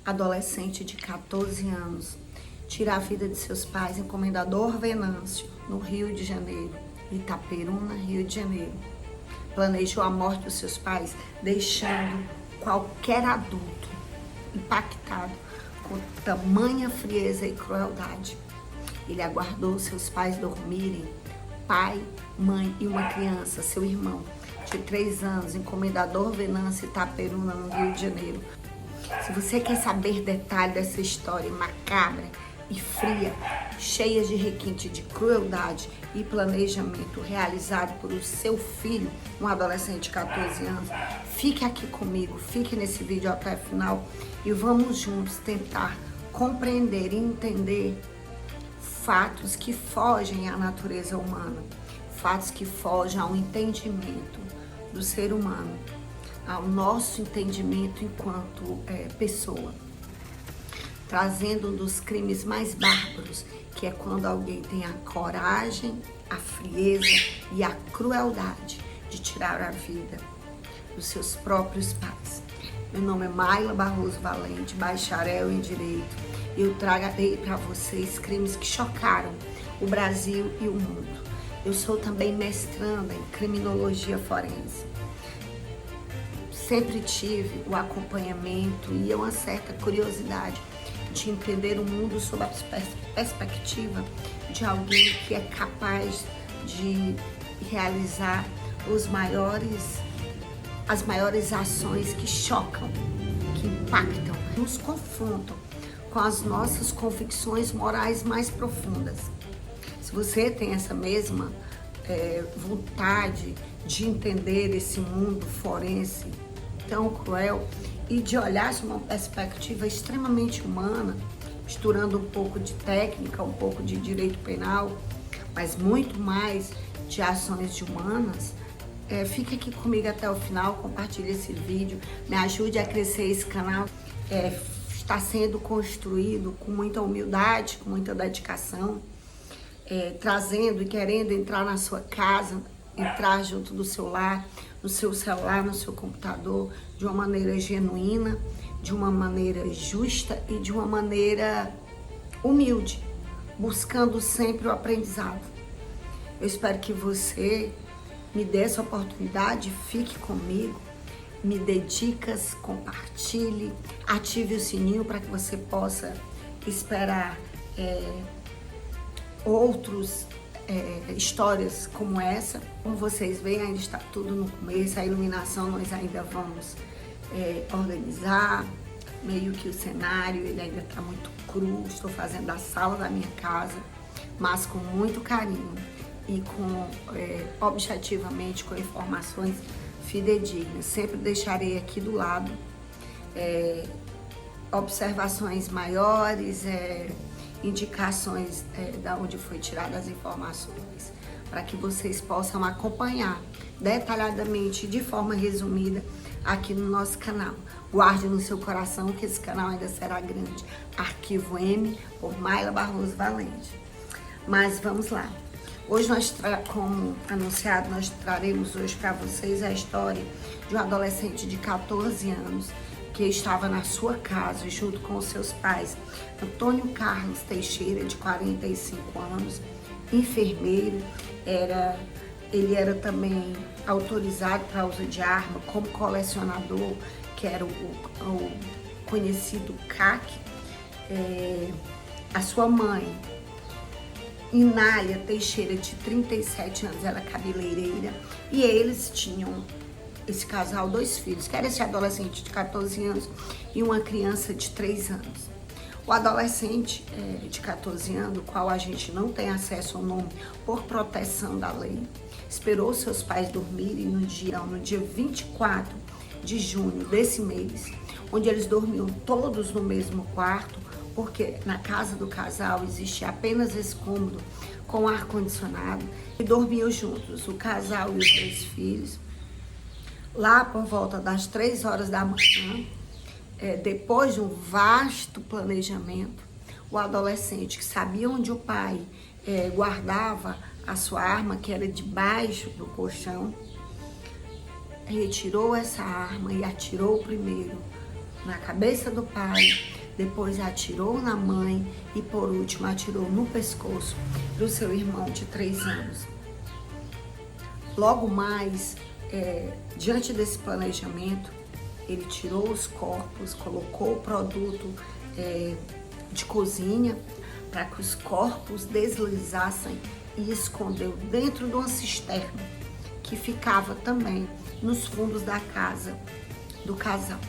adolescente de 14 anos tira a vida de seus pais em Comendador Venâncio, no Rio de Janeiro, Itaperuna, Rio de Janeiro. Planejou a morte dos seus pais, deixando qualquer adulto impactado com tamanha frieza e crueldade. Ele aguardou seus pais dormirem, pai, mãe e uma criança, seu irmão, de 3 anos, em Comendador Venâncio, Itaperuna, no Rio de Janeiro. Se você quer saber detalhes dessa história macabra e fria, cheia de requinte de crueldade e planejamento realizado por o seu filho, um adolescente de 14 anos, fique aqui comigo, fique nesse vídeo até o final e vamos juntos tentar compreender e entender fatos que fogem à natureza humana, fatos que fogem ao entendimento do ser humano, ao nosso entendimento enquanto pessoa, trazendo um dos crimes mais bárbaros, que é quando alguém tem a coragem, a frieza e a crueldade de tirar a vida dos seus próprios pais. Meu nome é Mayla Barroso Valente, bacharel em Direito. Eu trarei para vocês crimes que chocaram o Brasil e o mundo. Eu sou também mestranda em criminologia forense. Sempre tive o acompanhamento e uma certa curiosidade de entender o mundo sob a perspectiva de alguém que é capaz de realizar as maiores ações que chocam, que impactam, nos confrontam com as nossas convicções morais mais profundas. Se você tem essa mesma vontade de entender esse mundo forense tão cruel e de olhar de uma perspectiva extremamente humana, misturando um pouco de técnica, um pouco de direito penal, mas muito mais de ações de humanas, fique aqui comigo até o final, compartilhe esse vídeo, me ajude a crescer esse canal. Está sendo construído com muita humildade, com muita dedicação, trazendo e querendo entrar na sua casa, entrar junto do seu lar, no seu celular, no seu computador, de uma maneira genuína, de uma maneira justa e de uma maneira humilde, buscando sempre o aprendizado. Eu espero que você me dê essa oportunidade, fique comigo, me dê dicas, compartilhe, ative o sininho para que você possa esperar outros histórias como essa. Como vocês veem, ainda está tudo no começo, a iluminação nós ainda vamos organizar, meio que o cenário ele ainda está muito cru. Estou fazendo a sala da minha casa, mas com muito carinho e objetivamente com informações fidedignas. Sempre deixarei aqui do lado observações maiores, indicações da onde foi tirada as informações, para que vocês possam acompanhar detalhadamente, de forma resumida, aqui no nosso canal. Guarde no seu coração que esse canal ainda será grande. Arquivo M, por Mayla Barroso Valente. Mas vamos lá. Hoje como anunciado, nós traremos hoje para vocês a história de um adolescente de 14 anos que estava na sua casa junto com os seus pais. Antônio Carlos Teixeira, de 45 anos, enfermeiro, ele era também autorizado para uso de arma como colecionador, que era o conhecido CAC. A sua mãe, Inália Teixeira, de 37 anos, ela é cabeleireira, e eles tinham, esse casal, 2 filhos, que era esse adolescente de 14 anos e uma criança de 3 anos. O adolescente de 14 anos, o qual a gente não tem acesso ao nome por proteção da lei, esperou seus pais dormirem no dia 24 de junho desse mês, onde eles dormiam todos no mesmo quarto, porque na casa do casal existia apenas esse cômodo com ar-condicionado, e dormiam juntos, o casal e os 2 filhos. Lá por volta das 3 horas da manhã, depois de um vasto planejamento, o adolescente, que sabia onde o pai guardava a sua arma, que era debaixo do colchão, retirou essa arma e atirou primeiro na cabeça do pai, depois atirou na mãe e por último atirou no pescoço do seu irmão de 3 anos. Logo mais, diante desse planejamento, ele tirou os corpos, colocou o produto de cozinha para que os corpos deslizassem e escondeu dentro de uma cisterna que ficava também nos fundos da casa do casal.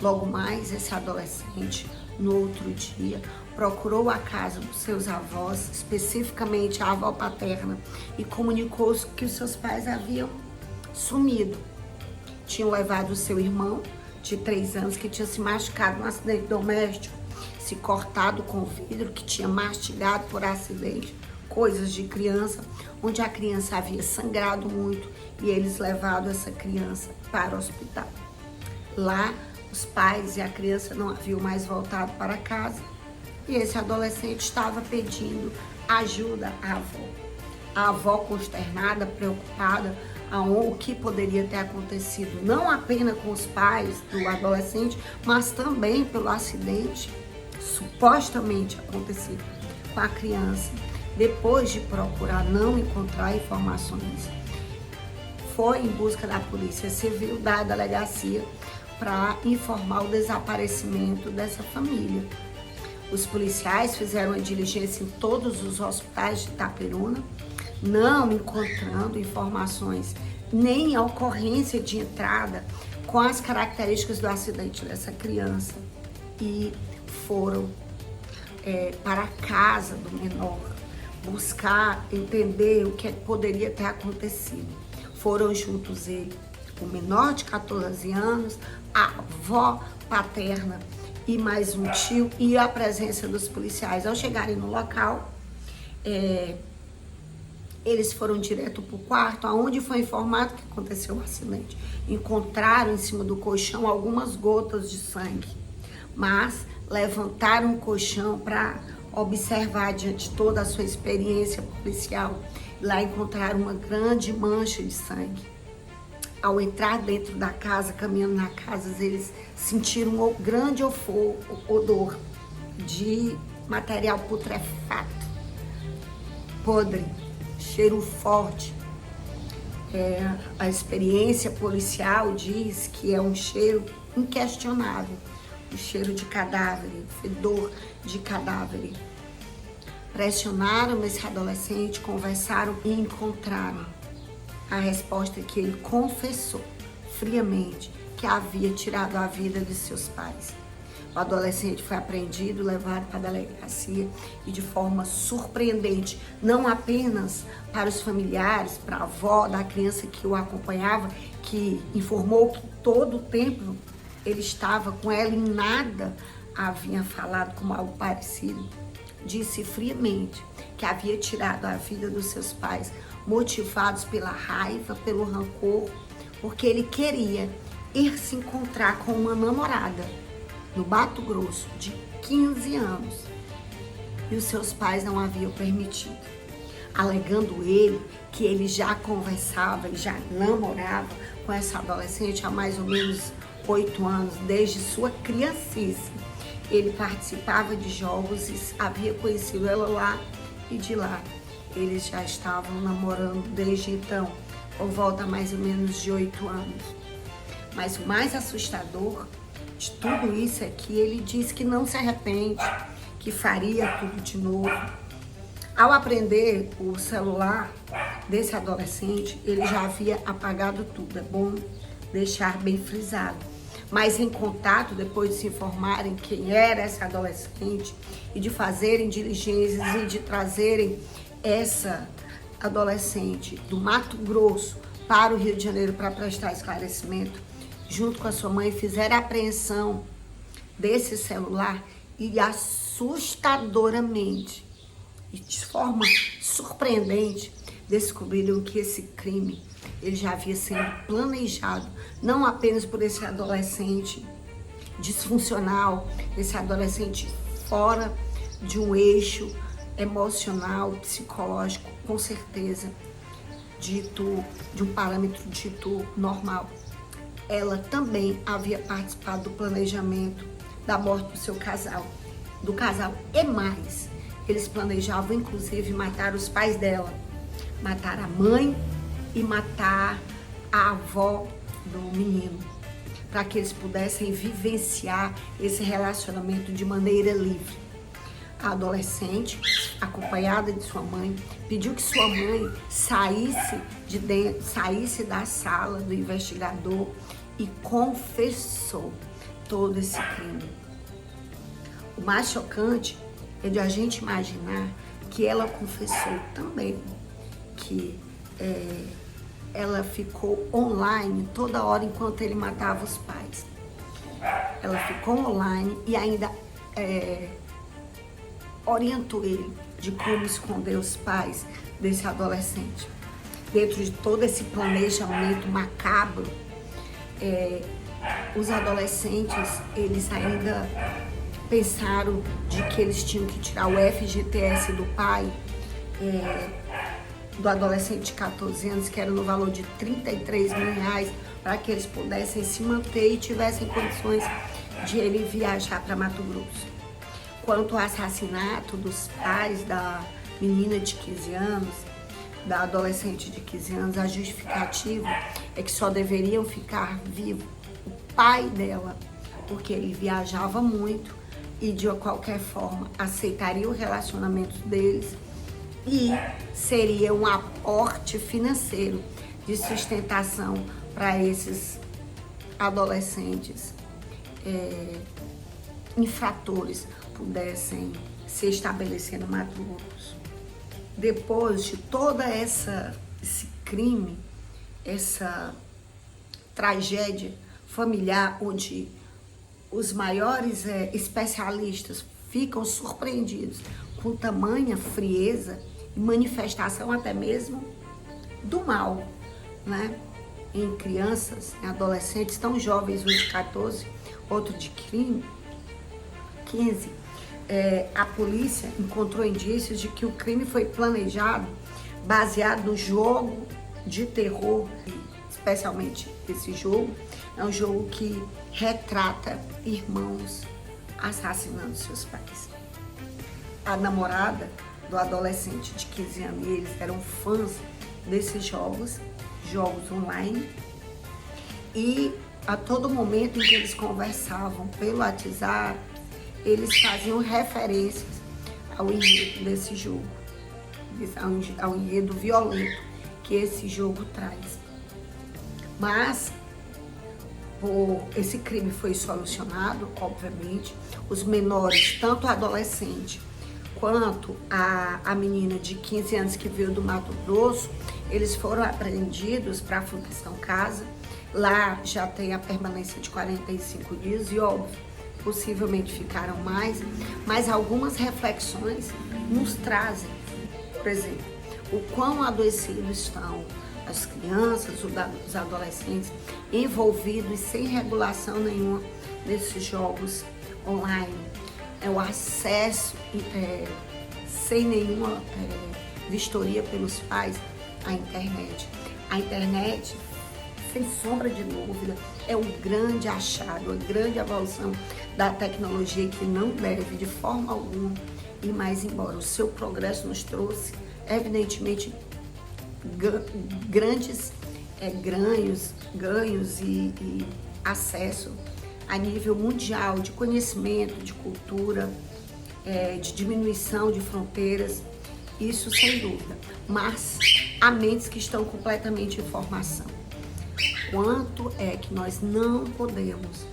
Logo mais, esse adolescente, no outro dia, procurou a casa dos seus avós, especificamente a avó paterna, e comunicou que os seus pais haviam sumido. Tinham levado o seu irmão, de 3 anos, que tinha se machucado num acidente doméstico, se cortado com vidro, que tinha mastigado por acidente, coisas de criança, onde a criança havia sangrado muito e eles levaram essa criança para o hospital. Lá, os pais e a criança não haviam mais voltado para casa e esse adolescente estava pedindo ajuda à avó. A avó, consternada, preocupada, o que poderia ter acontecido, não apenas com os pais do adolescente, mas também pelo acidente supostamente acontecido com a criança. Depois de procurar não encontrar informações, foi em busca da Polícia Civil, da delegacia, para informar o desaparecimento dessa família. Os policiais fizeram a diligência em todos os hospitais de Itaperuna, não encontrando informações nem a ocorrência de entrada com as características do acidente dessa criança, e foram para a casa do menor buscar entender o que poderia ter acontecido. Foram juntos ele, o menor de 14 anos, a avó paterna e mais um tio, e a presença dos policiais. Ao chegarem no local, eles foram direto para o quarto, onde foi informado que aconteceu o acidente. Encontraram em cima do colchão algumas gotas de sangue, mas levantaram o colchão para observar diante de toda a sua experiência policial. Lá encontraram uma grande mancha de sangue. Ao entrar dentro da casa, caminhando na casa, eles sentiram um grande odor de material putrefato, podre, cheiro forte. A experiência policial diz que é um cheiro inquestionável, o cheiro de cadáver, fedor de cadáver. Pressionaram esse adolescente, conversaram e encontraram a resposta que ele confessou friamente que havia tirado a vida de seus pais. O adolescente foi apreendido, levado para a delegacia e de forma surpreendente, não apenas para os familiares, para a avó da criança que o acompanhava, que informou que todo o tempo ele estava com ela e nada havia falado com algo parecido. Disse friamente que havia tirado a vida dos seus pais, motivados pela raiva, pelo rancor, porque ele queria ir se encontrar com uma namorada no Mato Grosso de 15 anos e os seus pais não haviam permitido, alegando ele que ele já conversava e já namorava com essa adolescente há mais ou menos 8 anos, desde sua criancice. Ele participava de jogos e havia conhecido ela lá, e de lá eles já estavam namorando desde então, por volta mais ou menos de 8 anos. Mas o mais assustador de tudo isso é que ele diz que não se arrepende, que faria tudo de novo. Ao aprender o celular desse adolescente, ele já havia apagado tudo, é bom deixar bem frisado. Mas em contato, depois de se informarem quem era essa adolescente e de fazerem diligências e de trazerem essa adolescente do Mato Grosso para o Rio de Janeiro para prestar esclarecimento, junto com a sua mãe, fizeram a apreensão desse celular e assustadoramente, e de forma surpreendente, descobriram que esse crime ele já havia sido planejado, não apenas por esse adolescente disfuncional, esse adolescente fora de um eixo emocional, psicológico, com certeza, dito de um parâmetro dito normal. Ela também havia participado do planejamento da morte do casal e mais. Eles planejavam, inclusive, matar os pais dela, matar a mãe e matar a avó do menino, para que eles pudessem vivenciar esse relacionamento de maneira livre. A adolescente, acompanhada de sua mãe, pediu que sua mãe saísse da sala do investigador e confessou todo esse crime. O mais chocante é de a gente imaginar que ela confessou também que ela ficou online toda hora enquanto ele matava os pais. Ela ficou online e ainda orientou ele de como esconder os pais desse adolescente. Dentro de todo esse planejamento macabro, os adolescentes, eles ainda pensaram de que eles tinham que tirar o FGTS do pai, do adolescente de 14 anos, que era no valor de R$33 mil, para que eles pudessem se manter e tivessem condições de ele viajar para Mato Grosso. Quanto ao assassinato dos pais da menina de 15 anos, da adolescente de 15 anos, a justificativa é que só deveriam ficar vivos o pai dela, porque ele viajava muito e de qualquer forma aceitaria o relacionamento deles e seria um aporte financeiro de sustentação para esses adolescentes infratores pudessem se estabelecer no Mato Grosso. Depois de toda esse crime, essa tragédia familiar, onde os maiores especialistas ficam surpreendidos com tamanha frieza e manifestação até mesmo do mal, né? Em crianças, em adolescentes tão jovens, um de 14, outro de 15, a polícia encontrou indícios de que o crime foi planejado baseado no jogo de terror, especialmente esse jogo. É um jogo que retrata irmãos assassinando seus pais. A namorada do adolescente de 15 anos, e eles eram fãs desses jogos online, e a todo momento em que eles conversavam pelo WhatsApp, eles faziam referências ao enredo desse jogo, ao enredo violento que esse jogo traz. Mas esse crime foi solucionado, obviamente. Os menores, tanto a adolescente quanto a menina de 15 anos que veio do Mato Grosso, eles foram apreendidos para a Fundação Casa. Lá já tem a permanência de 45 dias e, óbvio, possivelmente ficaram mais, mas algumas reflexões nos trazem, por exemplo, o quão adoecidos estão as crianças, os adolescentes envolvidos sem regulação nenhuma nesses jogos online. O acesso sem nenhuma vistoria pelos pais à internet. A internet, sem sombra de dúvida, é um grande achado, uma grande evolução da tecnologia que não deve de forma alguma ir mais embora. O seu progresso nos trouxe, evidentemente, grandes ganhos e acesso a nível mundial de conhecimento, de cultura, de diminuição de fronteiras, isso sem dúvida. Mas há mentes que estão completamente em formação. Quanto é que nós não podemos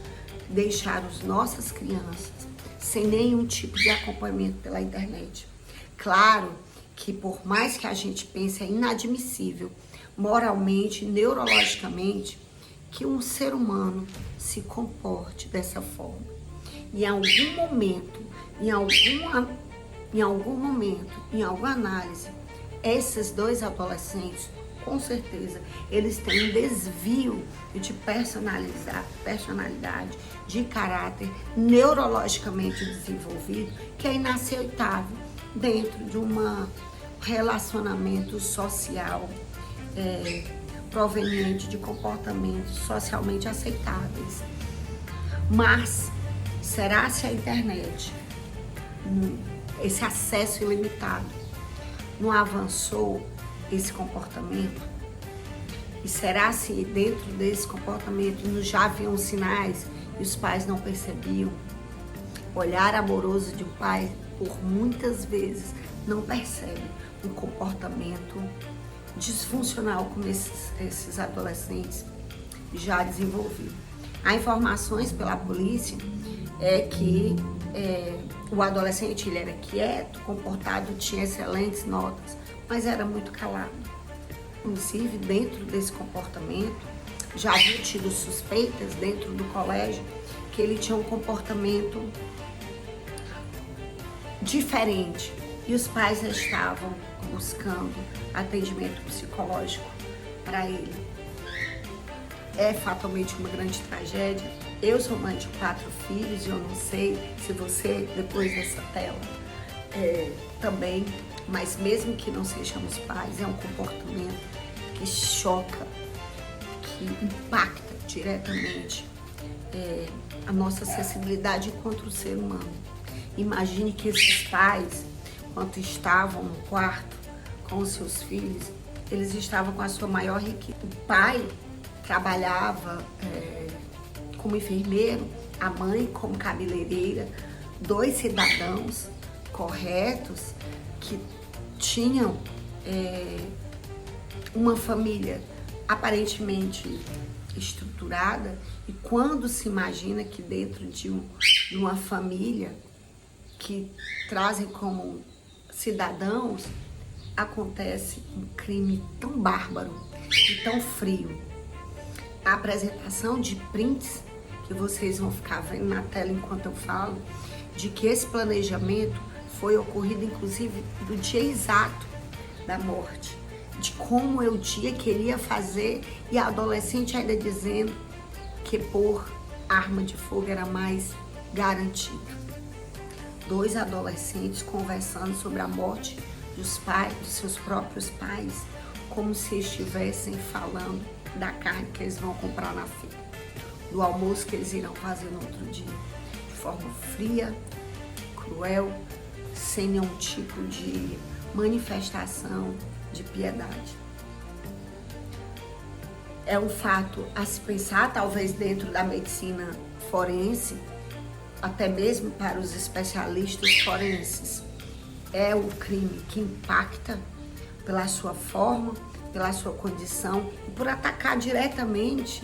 deixar as nossas crianças sem nenhum tipo de acompanhamento pela internet? Claro que por mais que a gente pense, é inadmissível moralmente, neurologicamente, que um ser humano se comporte dessa forma. Em algum momento, em alguma análise, esses dois adolescentes, com certeza, eles têm um desvio de personalidade, de caráter neurologicamente desenvolvido, que é inaceitável dentro de um relacionamento social proveniente de comportamentos socialmente aceitáveis. Mas Será se a internet, esse acesso ilimitado, não avançou esse comportamento? E será se dentro desse comportamento já haviam sinais e os pais não percebiam? Olhar amoroso de um pai, por muitas vezes, não percebe um comportamento disfuncional como esses adolescentes já desenvolviam. Há informações pela polícia que o adolescente ele era quieto, comportado, tinha excelentes notas, mas era muito calado. Inclusive, dentro desse comportamento, já havia tido suspeitas dentro do colégio que ele tinha um comportamento diferente e os pais estavam buscando atendimento psicológico para ele. É fatalmente uma grande tragédia. Eu sou mãe de 4 filhos e eu não sei se você, depois dessa tela, também, mas mesmo que não sejamos pais, é um comportamento que choca, que impacta diretamente a nossa sensibilidade contra o ser humano. Imagine que esses pais, quando estavam no quarto com os seus filhos, eles estavam com a sua maior riqueza. O pai trabalhava como enfermeiro, a mãe como cabeleireira, 2 cidadãos corretos que tinham uma família aparentemente estruturada, e quando se imagina que dentro de uma família que trazem como cidadãos, acontece um crime tão bárbaro e tão frio. A apresentação de prints, que vocês vão ficar vendo na tela enquanto eu falo, de que esse planejamento foi ocorrido inclusive do dia exato da morte, de como é o dia que ele ia fazer, e a adolescente ainda dizendo que pôr arma de fogo era mais garantido. 2 adolescentes conversando sobre a morte dos pais, dos seus próprios pais, como se estivessem falando da carne que eles vão comprar na feira, do almoço que eles irão fazer no outro dia, de forma fria, cruel, sem nenhum tipo de manifestação de piedade. É um fato a se pensar, talvez dentro da medicina forense, até mesmo para os especialistas forenses. É um crime que impacta pela sua forma, pela sua condição e por atacar diretamente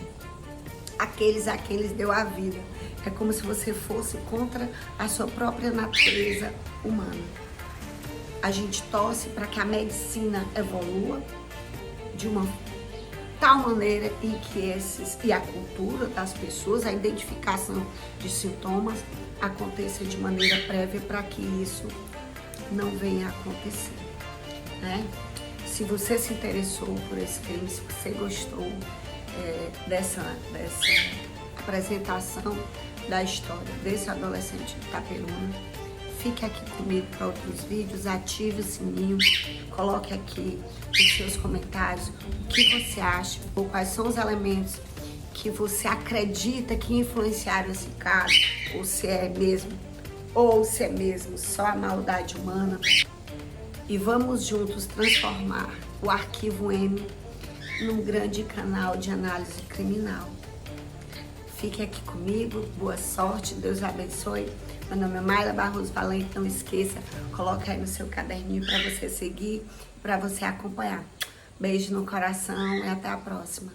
aqueles a quem lhes deu a vida. É como se você fosse contra a sua própria natureza humana. A gente torce para que a medicina evolua de uma tal maneira em que e a cultura das pessoas, a identificação de sintomas aconteça de maneira prévia para que isso não venha a acontecer, né? Se você se interessou por esse crime, se você gostou dessa apresentação da história desse adolescente de Itaperuna, fique aqui comigo para outros vídeos, ative o sininho, coloque aqui os seus comentários, o que você acha, ou quais são os elementos que você acredita que influenciaram esse caso, ou se é mesmo só a maldade humana. E vamos juntos transformar o Arquivo M num grande canal de análise criminal. Fique aqui comigo, boa sorte, Deus abençoe. Meu nome é Mayla Barros Valente, não esqueça, coloca aí no seu caderninho para você seguir, para você acompanhar. Beijo no coração e até a próxima.